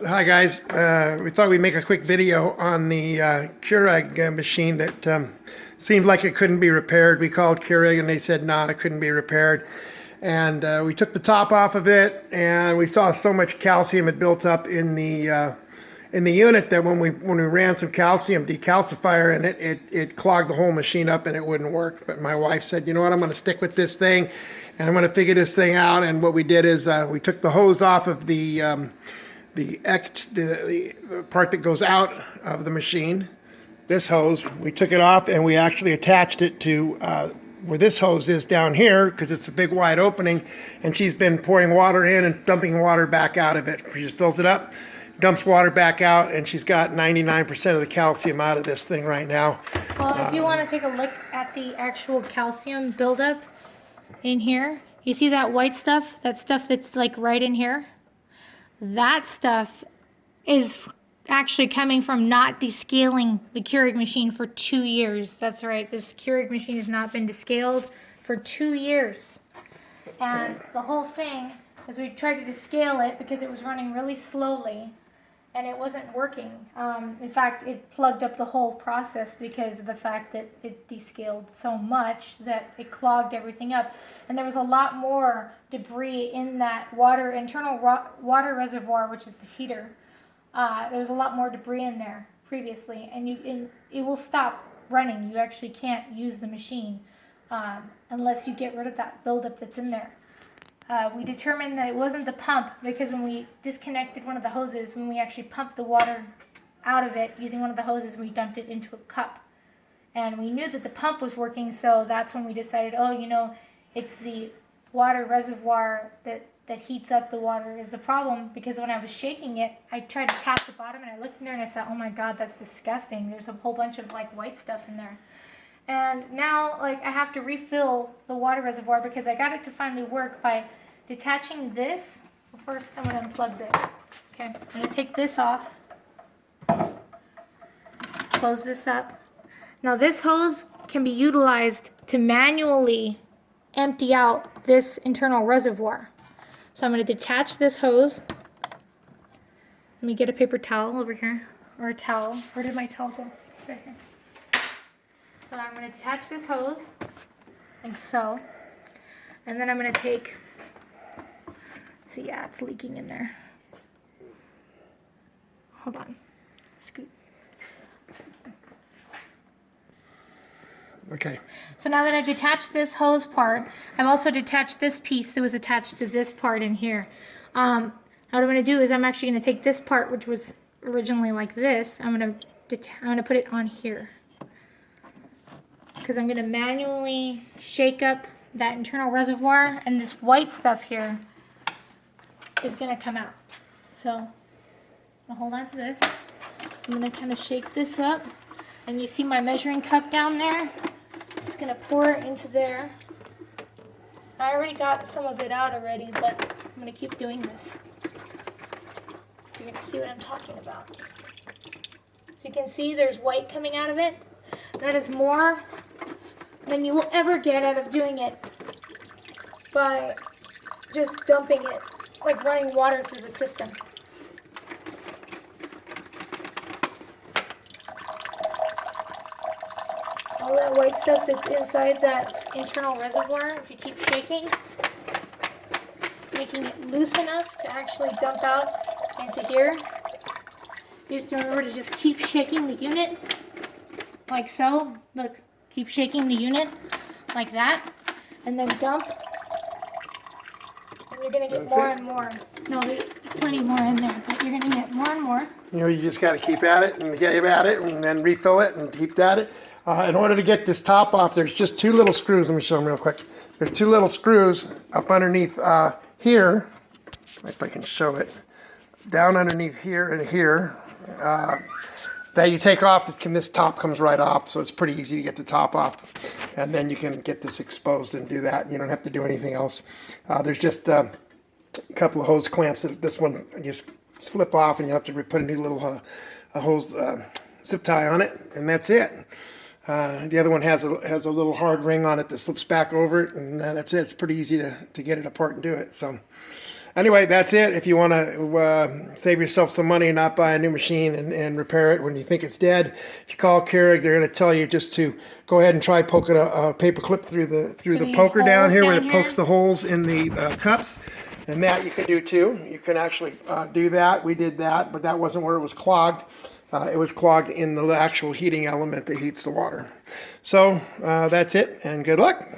Hi guys, we thought we'd make a quick video on the Keurig machine that seemed like it couldn't be repaired. We called Keurig and they said no, it couldn't be repaired. And we took the top off of it and we saw so much calcium had built up in the unit that when we ran some calcium decalcifier in it, it clogged the whole machine up and it wouldn't work. But my wife said, you know what, I'm going to stick with this thing and I'm going to figure this thing out. And what we did is we took the hose off of the part that goes out of the machine, this hose, we took it off and we actually attached it to where this hose is down here because it's a big wide opening, and she's been pouring water in and dumping water back out of it. She just fills it up, dumps water back out, and she's got 99% of the calcium out of this thing right now. Well, if you want to take a look at the actual calcium buildup in here, you see that white stuff, that stuff that's like right in here? That stuff is actually coming from not descaling the Keurig machine for 2 years. That's right, this Keurig machine has not been descaled for 2 years. And the whole thing is we tried to descale it because it was running really slowly and it wasn't working. In fact, it plugged up the whole process because of the fact that it descaled so much that it clogged everything up. And there was a lot more debris in that internal water reservoir, which is the heater. There was a lot more debris in there previously, and it will stop running. You actually can't use the machine unless you get rid of that buildup that's in there. We determined that it wasn't the pump because when we disconnected one of the hoses, when we actually pumped the water out of it using one of the hoses, we dumped it into a cup. And we knew that the pump was working, so that's when we decided, oh, you know, it's the water reservoir that heats up the water is the problem, because when I was shaking it, I tried to tap the bottom and I looked in there and I said, oh my God, that's disgusting. There's a whole bunch of like white stuff in there. And now like I have to refill the water reservoir because I got it to finally work by detaching this. Well, first I'm going to unplug this. Okay, I'm going to take this off, close this up. Now this hose can be utilized to manually empty out this internal reservoir. So I'm going to detach this hose. Let me get a paper towel over here, or a towel. Where did my towel go? It's right here. So I'm going to detach this hose, like so. And then I'm going to take, see, yeah, it's leaking in there. Hold on, scoot. Okay. So now that I've detached this hose part, I've also detached this piece that was attached to this part in here. Now what I'm going to do is I'm actually going to take this part, which was originally like this, I'm going to put it on here. Because I'm going to manually shake up that internal reservoir, and this white stuff here is going to come out. So I'm going to hold on to this. I'm going to kind of shake this up, and you see my measuring cup down there? It's going to pour into there. I already got some of it out already, but I'm going to keep doing this. So you're going to see what I'm talking about. So you can see there's white coming out of it. That is more than you will ever get out of doing it by just dumping it, like running water through the system. All that white stuff that's inside that internal reservoir, if you keep shaking, making it loose enough to actually dump out into here. You just remember to just keep shaking the unit, like so. Look, keep shaking the unit, like that, and then dump. And you're gonna get more and more. No, there's plenty more in there, but you're gonna get more and more. You know, you just got to keep at it and get at it and then refill it and keep at it. In order to get this top off, there's just two little screws. Let me show them real quick. There's two little screws up underneath here, if I can show it, down underneath here and here, that you take off. This top comes right off, so it's pretty easy to get the top off. And then you can get this exposed and do that. You don't have to do anything else. There's just a couple of hose clamps that this one just slip off, and you have to put a new little hose zip tie on it, and that's it. The other one has a little hard ring on it that slips back over it, and that's it. It's pretty easy to get it apart and do it. So Anyway, that's it. If you want to save yourself some money and not buy a new machine and repair it when you think it's dead, if you call Keurig, they're going to tell you just to go ahead and try poking a paper clip through the poker down here where it pokes the holes in the cups. And that you can do too. You can actually do that. We did that, but that wasn't where it was clogged. It was clogged in the actual heating element that heats the water. So that's it, and good luck.